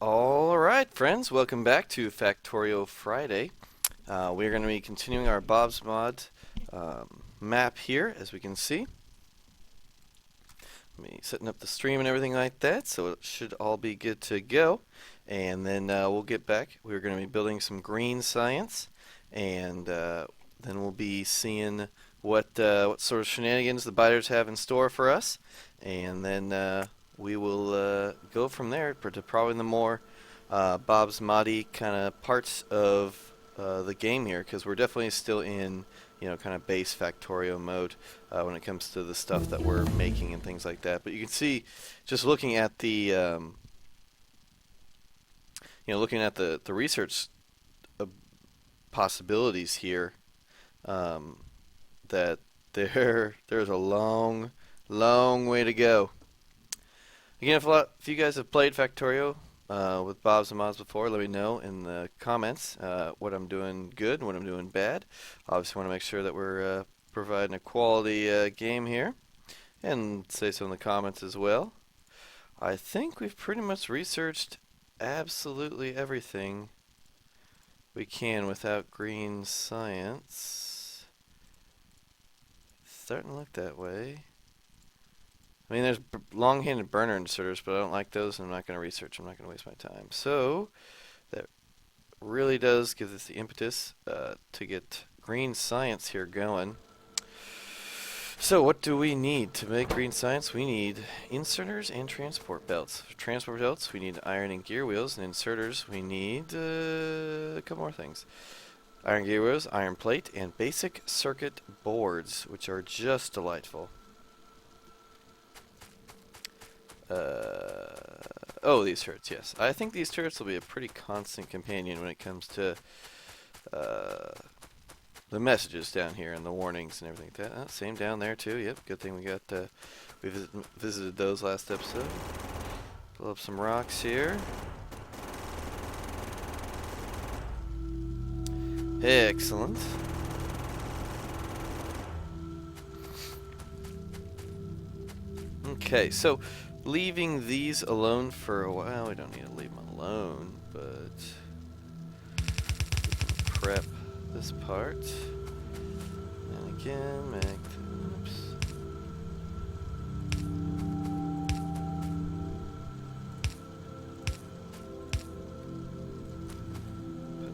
Alright, friends, welcome back to Factorio Friday. We're going to be continuing our Bob's Mod map here, as we can see. Me setting up the stream and everything like that, so it should all be good to go. And then we'll get back. We're going to be building some green science, and then we'll be seeing what sort of shenanigans the biters have in store for us. And then we will go from there to probably the more Bob's Moddy kind of parts of the game here, because we're definitely still in, kind of base Factorio mode when it comes to the stuff that we're making and things like that. But you can see, just looking at the, the research possibilities here, that there's a long way to go. Again, if you guys have played Factorio with Bob's and Mods before, let me know in the comments what I'm doing good and what I'm doing bad. Obviously, want to make sure that we're providing a quality game here, and say so in the comments as well. I think we've pretty much researched absolutely everything we can without green science. It's starting to look that way. I mean, there's long-handed burner inserters, but I don't like those, and I'm not going to research. I'm not going to waste my time. So that really does give us the impetus to get green science here going. So what do we need to make green science? We need inserters and transport belts. For transport belts, we need iron and gear wheels, and inserters, we need a couple more things. Iron gear wheels, iron plate, and basic circuit boards, which are just delightful. These turrets, yes. I think these turrets will be a pretty constant companion when it comes to the messages down here and the warnings and everything like that. Same down there too. Yep, good thing we got we visited those last episode. Pull up some rocks here. Excellent. Okay, so leaving these alone for a while. We don't need to leave them alone, but prep this part. And again,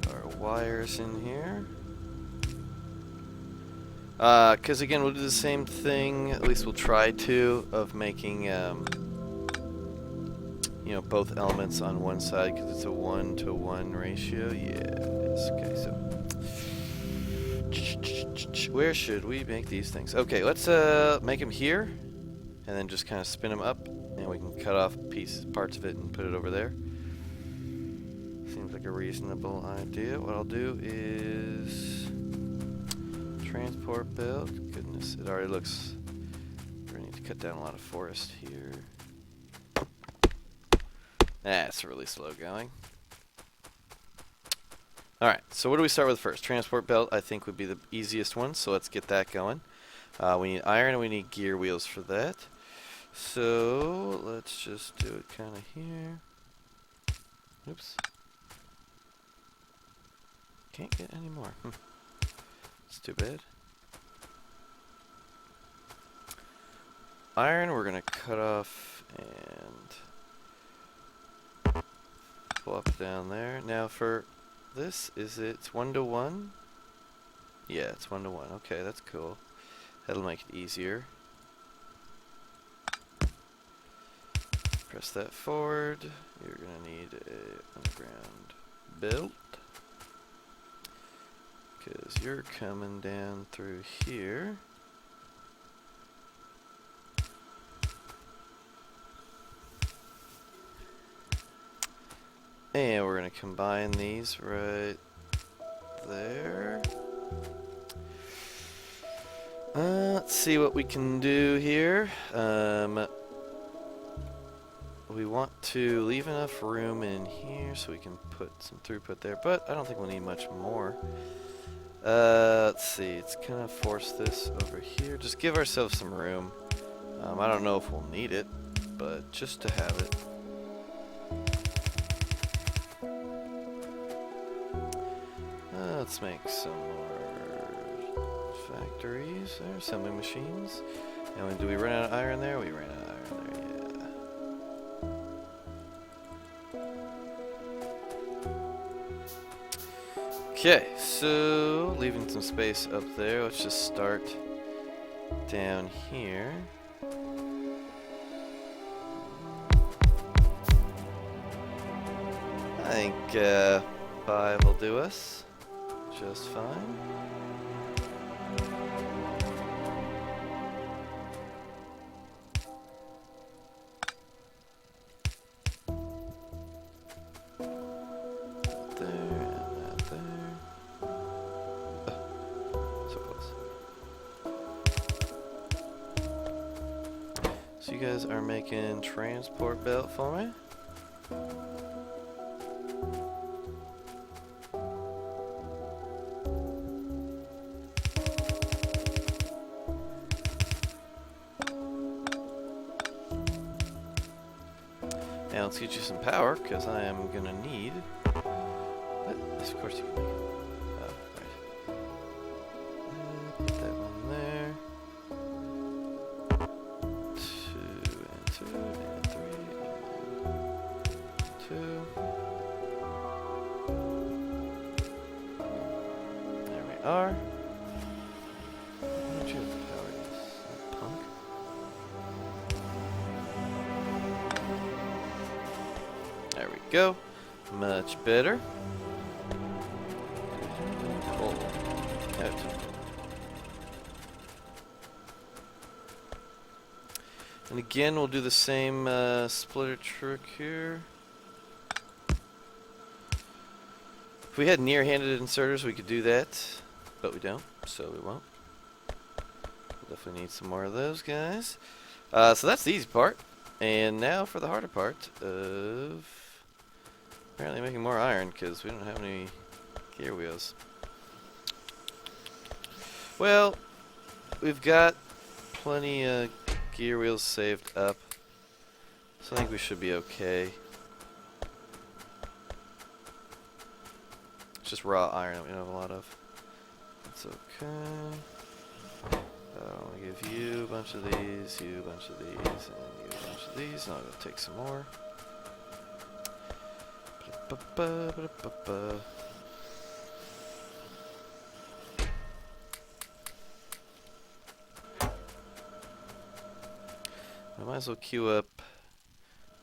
put our wires in here. Because again, we'll do the same thing, at least we'll try to, of making both elements on one side, because it's a 1-to-1 ratio. Yeah, it is. Okay, so where should we make these things? Okay, let's make them here, and then just kind of spin them up, and we can cut off parts of it and put it over there. Seems like a reasonable idea. What I'll do is transport belt. Goodness, it already looks. We need to cut down a lot of forest here. That's really slow going. Alright, so what do we start with first? Transport belt, I think, would be the easiest one, so let's get that going. We need iron and we need gear wheels for that. So, let's just do it kind of here. Oops. Can't get any more. It's too bad. Iron, we're going to cut off and plop down there. Now for this, it's 1-to-1? Yeah, it's 1-to-1. Okay, that's cool. That'll make it easier. Press that forward. You're going to need an underground belt, because you're coming down through here. And we're going to combine these right there. Let's see what we can do here. We want to leave enough room in here so we can put some throughput there, but I don't think we'll need much more. Let's see, let's kind of force this over here. Just give ourselves some room. I don't know if we'll need it, but just to have it. let's make some more factories. There, assembly machines. And do we run out of iron there? We ran out of iron there, yeah. Okay, so leaving some space up there, let's just start down here. I think 5 will do us just fine. So you guys are making transport belt for me? Now let's get you some power, because I am gonna need... What? Yes, of course you can make it. Oh, right. Put that one there. 2 and 2 and 3 and 2. There we are. Why don't you have the power, you punk? There we go. Much better. Pull out. And again, we'll do the same splitter trick here. If we had near-handed inserters, we could do that, but we don't, so we won't. We'll definitely need some more of those guys. So that's the easy part. And now for the harder part of apparently making more iron, because we don't have any gear wheels. Well, we've got plenty of gear wheels saved up, so I think we should be okay. It's just raw iron that we don't have a lot of. That's okay. I'll give you a bunch of these, you a bunch of these, and you a bunch of these, and I'll go take some more. I might as well queue up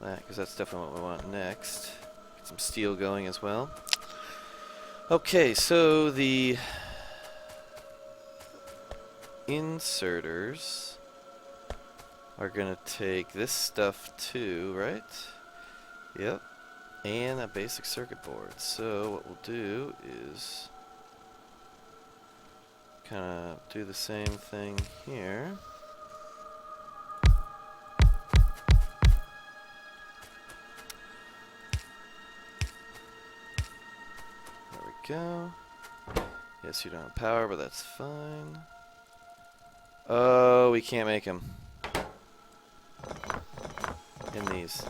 that, because that's definitely what we want next. Get some steel going as well. Okay, so the inserters are gonna take this stuff too, right? Yep. And a basic circuit board. So what we'll do is kind of do the same thing here. There we go. Yes, you don't have power, but that's fine. Oh, we can't make them in these.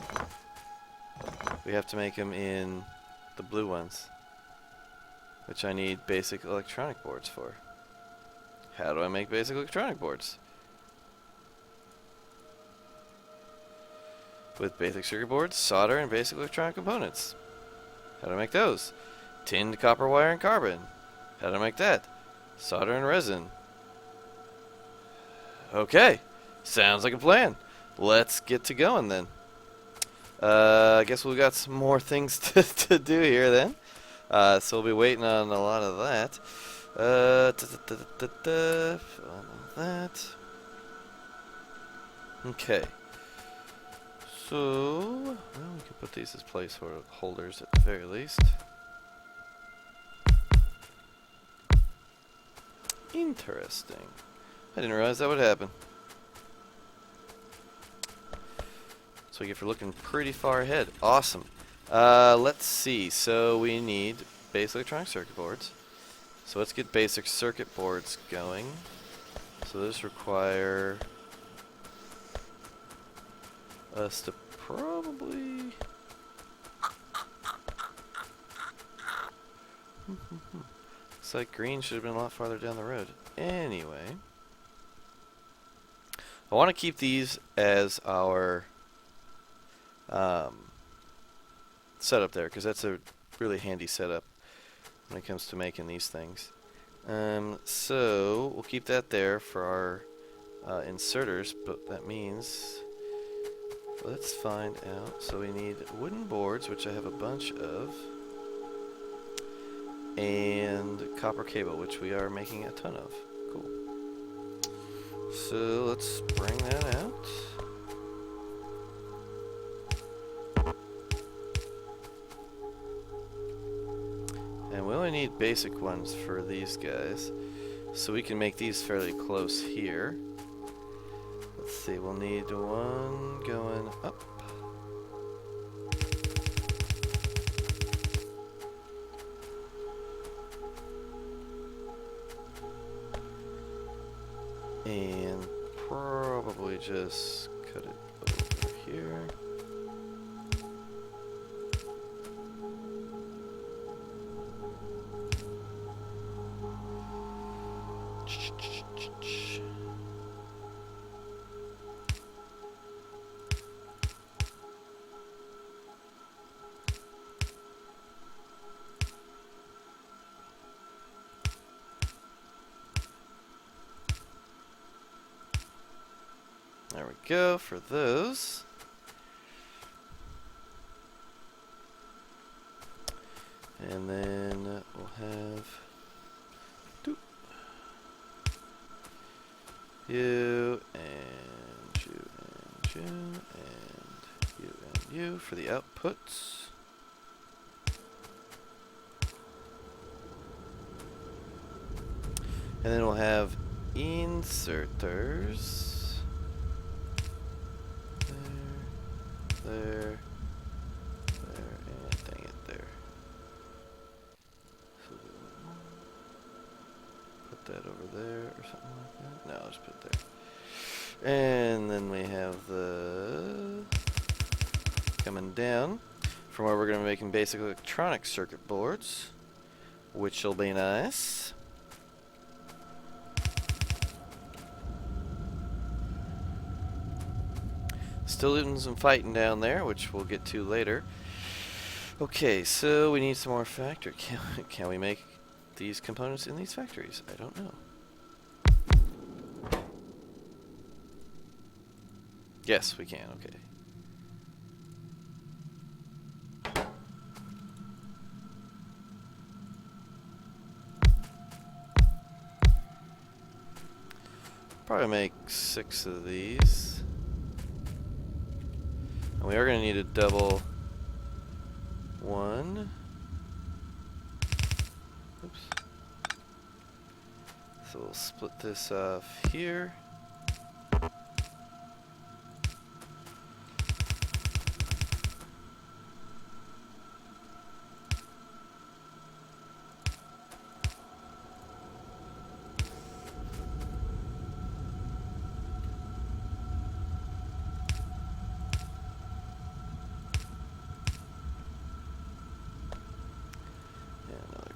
We have to make them in the blue ones, which I need basic electronic boards for. How do I make basic electronic boards? With basic circuit boards, solder, and basic electronic components. How do I make those? Tinned copper wire and carbon. How do I make that? Solder and resin. Okay, sounds like a plan. Let's get to going then. I guess we've got some more things to do here then. So we'll be waiting on a lot of that. That. Okay. So, well, we can put these as placeholders at the very least. Interesting. I didn't realize that would happen. So we get for looking pretty far ahead. Awesome. Let's see. So we need basic electronic circuit boards. So let's get basic circuit boards going. So this require us to probably... Looks like green should have been a lot farther down the road. Anyway, I want to keep these as our setup there, because that's a really handy setup when it comes to making these things. So we'll keep that there for our inserters, but that means, let's find out. So we need wooden boards, which I have a bunch of, and copper cable, which we are making a ton of. Cool. So let's bring that out. And we only need basic ones for these guys, so we can make these fairly close here. Let's see, we'll need one going up. And probably just cut it over here. There we go for those. And then we'll have you and you and you and you and you for the outputs. And then we'll have inserters. There, and dang it, there. So put that over there or something like that. No, I'll just put it there. And then we have the coming down from where we're going to be making basic electronic circuit boards, which will be nice. Still doing some fighting down there, which we'll get to later. Okay, so we need some more factory. Can we make these components in these factories? I don't know. Yes, we can. Okay. Probably make 6 of these. And we are going to need a double one. Oops. So we'll split this off here.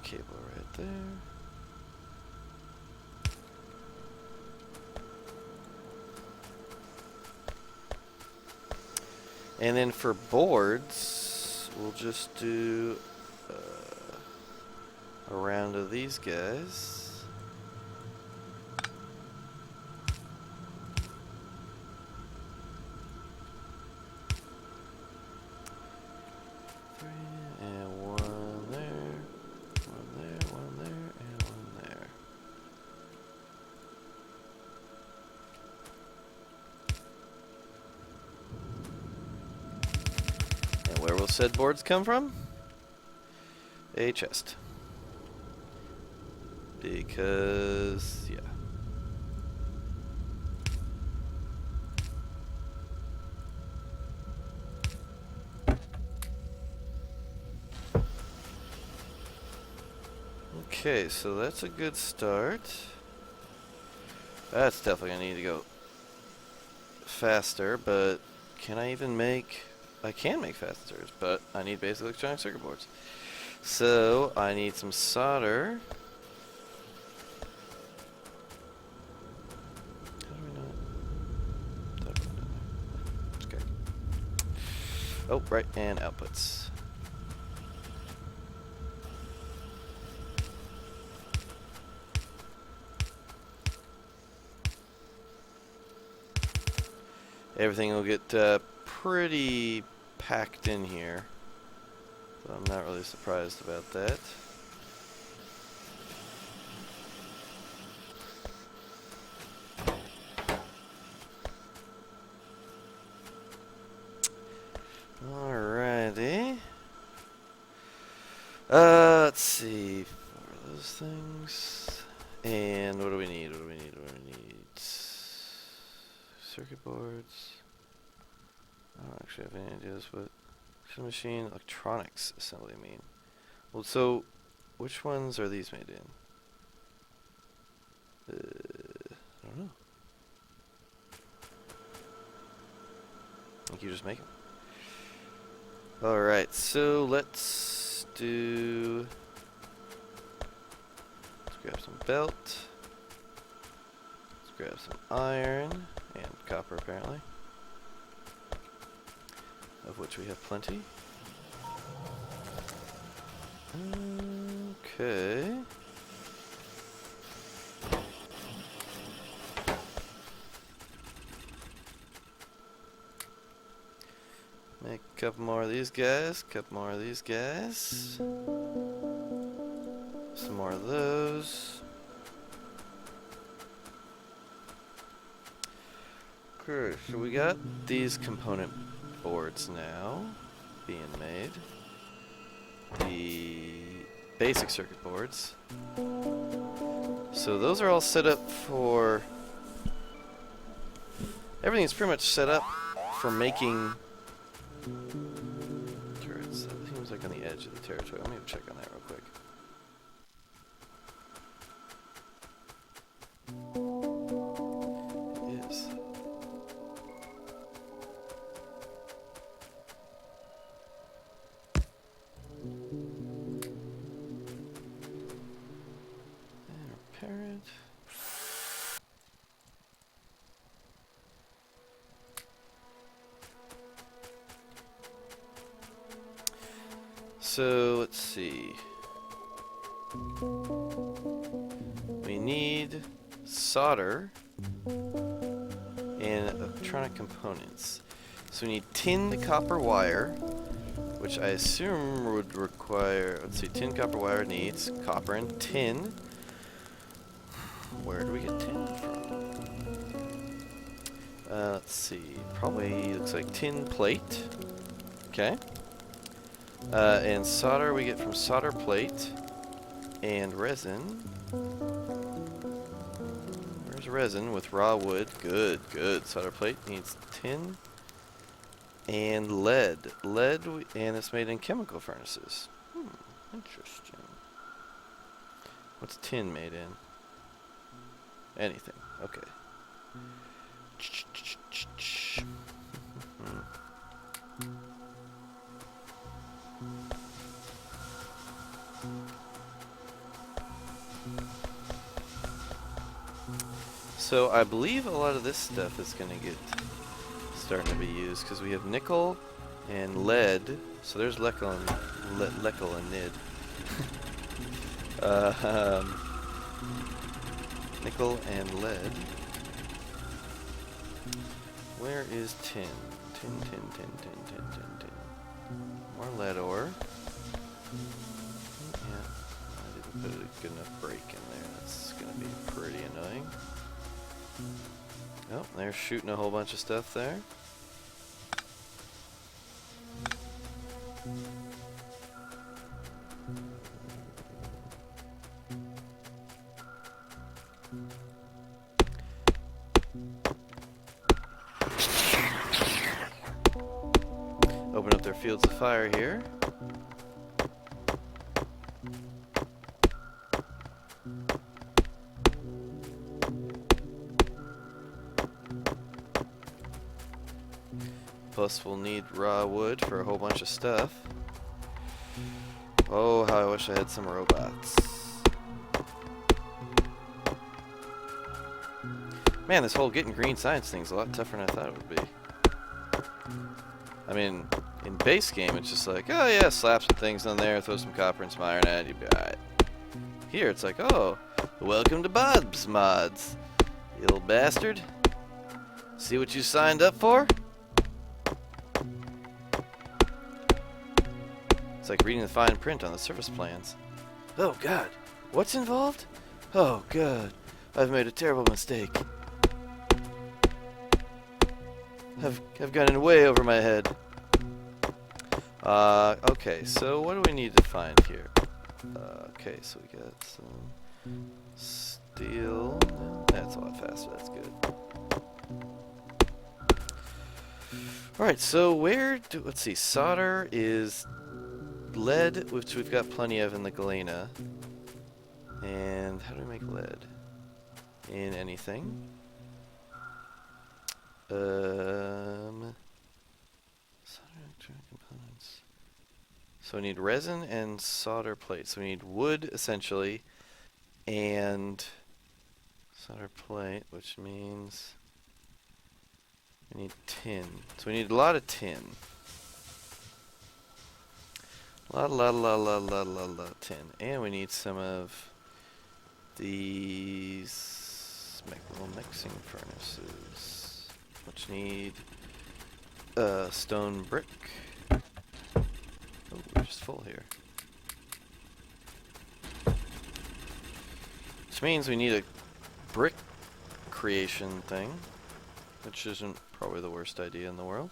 Cable right there. And then for boards, we'll just do a round of these guys. Where will said boards come from? A chest. Because, yeah. Okay, so that's a good start. That's definitely gonna need to go faster, but can I even make... I can make fasters, but I need basic electronic circuit boards. So I need some solder. Oh, right, and outputs. Everything will get pretty packed in here, so I'm not really surprised about that. Alrighty. Let's see. What are those things? And what do we need? What do we need? What do we need? Circuit boards. I don't actually have any ideas what machine electronics assembly mean. Well, so which ones are these made in? I don't know. I think you just make them. Alright, so let's grab some belt. Let's grab some iron and copper apparently, of which we have plenty. Okay. Make a couple more of these guys, couple more of these guys. Some more of those. Okay, so we got these component boards now being made. The basic circuit boards. So those are all set up for... Everything's pretty much set up for making turrets. That seems like on the edge of the territory. Let me go check on that real quick. It is. And repair it. So let's see. We need solder and electronic components. So we need tinned copper wire, which I assume would require, let's see, tinned copper wire needs copper and tin. Where do we get tin from? Let's see, probably looks like tin plate. Okay. And solder we get from solder plate and resin. Where's resin with raw wood? Good, good. Solder plate needs tin and lead. And it's made in chemical furnaces. Interesting. What's tin made in? Anything. Okay. So I believe a lot of this stuff is going to get starting to be used because we have nickel and lead. So there's leckel and nid. Nickel and lead. Where is tin? Tin. More lead ore. Yeah, I didn't put a good enough break in there. That's going to be pretty annoying. Oh, they're shooting a whole bunch of stuff there. Open up their fields of fire here. Plus we'll need raw wood for a whole bunch of stuff. Oh, how I wish I had some robots. Man, this whole getting green science thing's a lot tougher than I thought it would be. I mean, In base game, it's just like, oh yeah, slap some things on there, throw some copper and some iron at it, you'll be alright. Here, it's like, oh, welcome to Bob's Mods, you little bastard. See what you signed up for? It's like reading the fine print on the service plans. Oh god, what's involved? Oh god, I've made a terrible mistake. I've gotten way over my head. Okay, so what do we need to find here? Okay, so we got some steel. That's a lot faster, that's good. Alright, so let's see, solder is lead, which we've got plenty of in the galena. And how do we make lead? In anything? Solder electronic components. So we need resin and solder plates. So we need wood, essentially, and solder plate, which means we need tin. So we need a lot of tin. Lot of tin. And we need some of these little mixing furnaces, which need stone brick. Oh, we're just full here. Which means we need a brick creation thing, which isn't probably the worst idea in the world.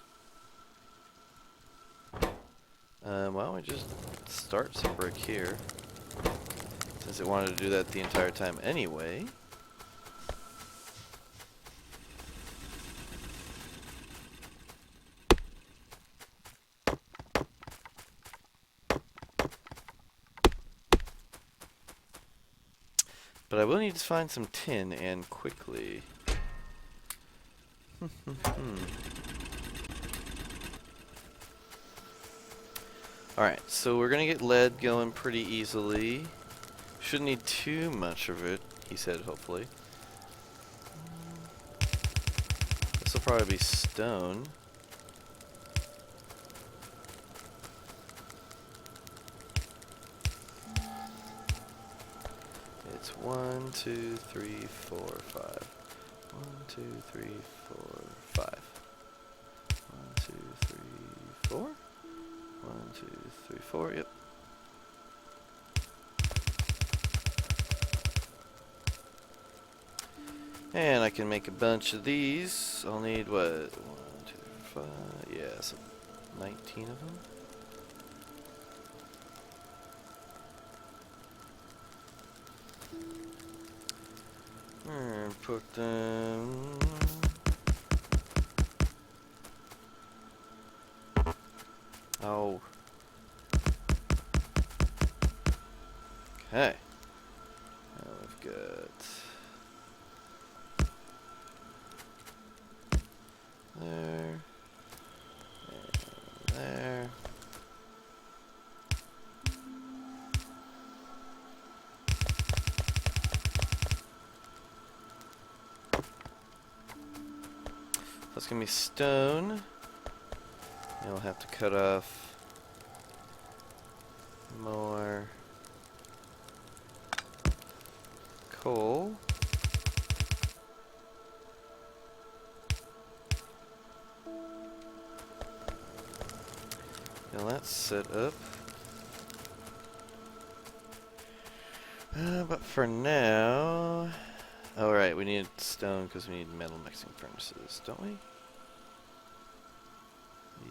Why don't we just start some brick here, since it wanted to do that the entire time anyway. But I will need to find some tin, and quickly. Alright, so we're gonna get lead going pretty easily. Shouldn't need too much of it, he said, hopefully. This will probably be stone. It's 1, 2, 3, 4, 5. 1, 2, 3, 4, 5. 1, 2, 3, 4. 1, 2, 3, 4, yep. And I can make a bunch of these. I'll need what? 1, 2, 5, yeah, so 19 of them. And put them. Oh. Okay. Now we've got there and there. That's gonna be stone. You'll have to cut off more coal. Now that's set up. But for now, all right, we need stone because we need metal mixing furnaces, don't we?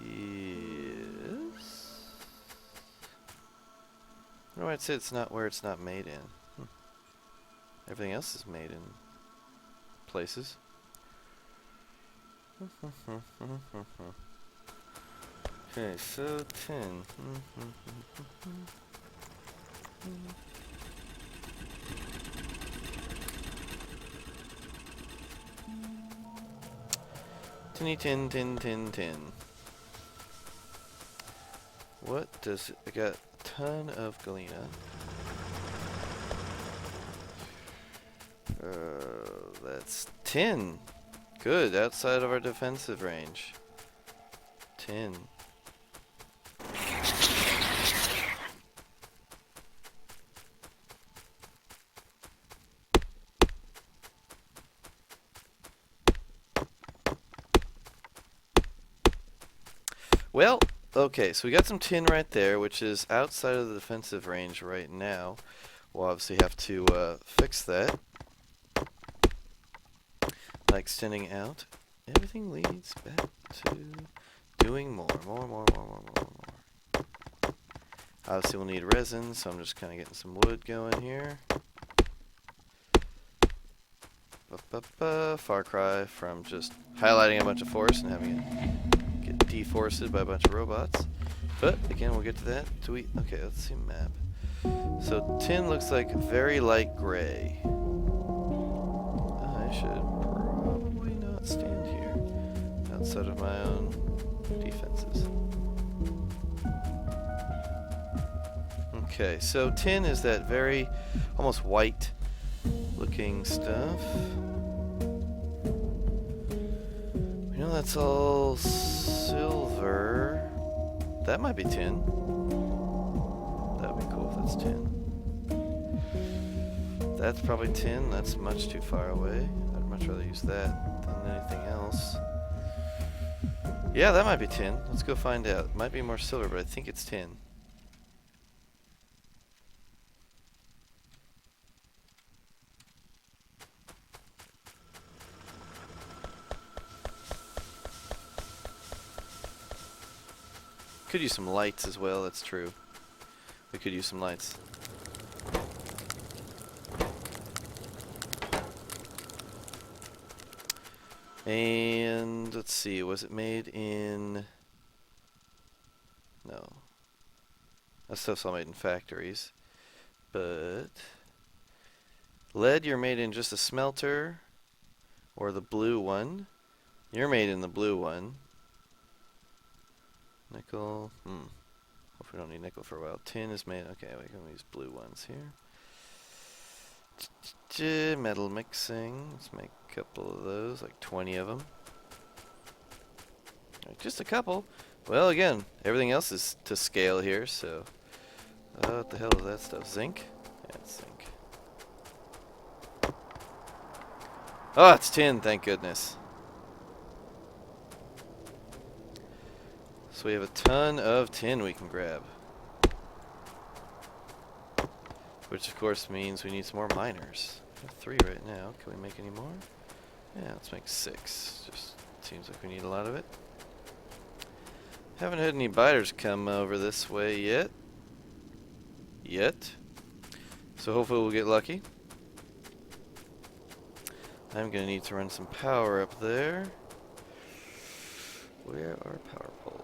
Yes. Why do I say it's not where it's not made in? Everything else is made in places. Okay, so 10. Tinny tin tin tin tin. What does it? I got a ton of galena. That's 10. Good, outside of our defensive range. 10. Well, okay, so we got some tin right there, which is outside of the defensive range right now. We'll obviously have to fix that by extending out. Everything leads back to doing more. Obviously we'll need resin, so I'm just kind of getting some wood going here. Far cry from just highlighting a bunch of forest and having it get deforested by a bunch of robots. But again, we'll get to that. Okay, let's see map. So tin looks like very light gray. I should probably not stand here outside of my own defenses. Okay, so tin is that very almost white looking stuff. We know that's all silver. That might be tin. That would be cool if that's tin. That's probably tin. That's much too far away. I'd much rather use that than anything else. Yeah, that might be tin. Let's go find out. It might be more silver, but I think it's tin. Could use some lights as well, that's true. We could use some lights. And let's see, was it made in... No. That stuff's all made in factories. But... lead, you're made in just a smelter. Or the blue one. You're made in the blue one. Nickel. Hope we don't need nickel for a while. Tin is made. Okay, we can use blue ones here. Metal mixing. Let's make a couple of those, like 20 of them. Just a couple. Well, again, everything else is to scale here, so. What the hell is that stuff? Zinc? Yeah, it's zinc. Oh, it's tin, thank goodness. So we have a ton of tin we can grab. Which of course means we need some more miners. We have 3 right now. Can we make any more? Yeah, let's make 6. Just seems like we need a lot of it. Haven't had any biters come over this way yet. So hopefully we'll get lucky. I'm gonna need to run some power up there. Where are power poles?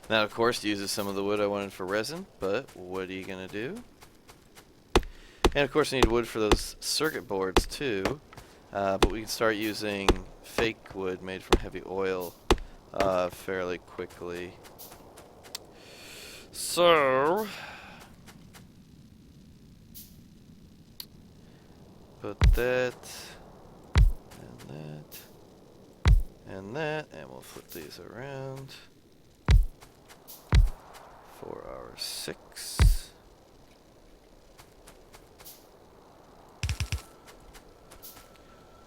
Now, of course, it uses some of the wood I wanted for resin, but what are you going to do? And, of course, I need wood for those circuit boards, too. But we can start using fake wood made from heavy oil fairly quickly. So, put that, and that, and we'll flip these around. For our 6.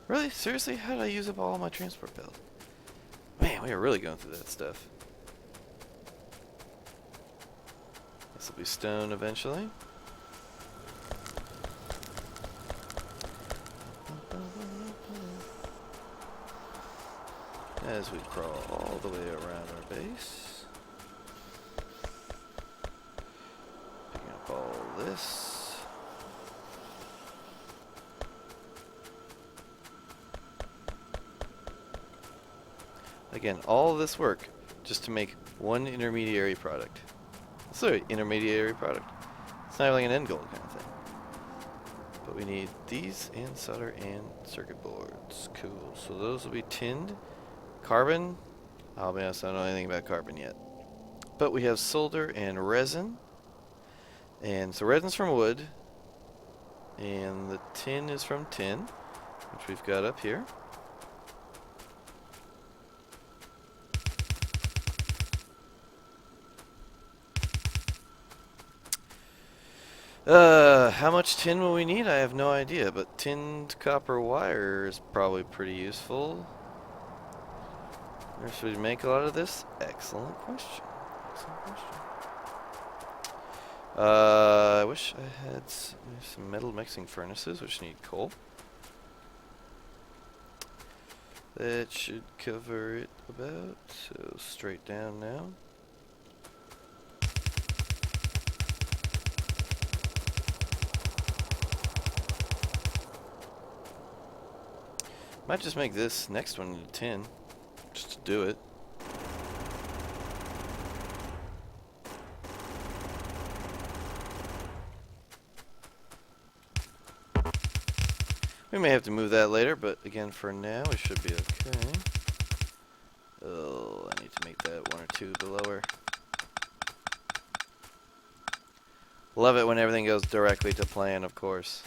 Really? Seriously? How did I use up all my transport belt? Man, we are really going through that stuff. This will be stone eventually. As we crawl all the way around our base. All this. Again, all of this work just to make one intermediary product. It's literally intermediary product. It's not like an end goal kind of thing. But we need these and solder and circuit boards. Cool. So those will be tinned. Carbon. I'll be honest, I don't know anything about carbon yet. But we have solder and resin. And so resin's from wood, and the tin is from tin, which we've got up here. How much tin will we need? I have no idea, but tinned copper wire is probably pretty useful. Or should we make a lot of this? Excellent question. Excellent question. I wish I had some metal mixing furnaces, which need coal. That should cover it about. So straight down now. Might just make this next one into tin, just to do it. We may have to move that later, but again, for now, we should be okay. Oh, I need to make that 1 or 2 lower. Love it when everything goes directly to plan, of course.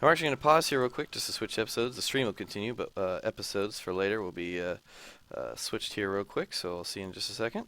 I'm actually going to pause here real quick just to switch episodes. The stream will continue, but episodes for later will be switched here real quick, so I'll see you in just a second.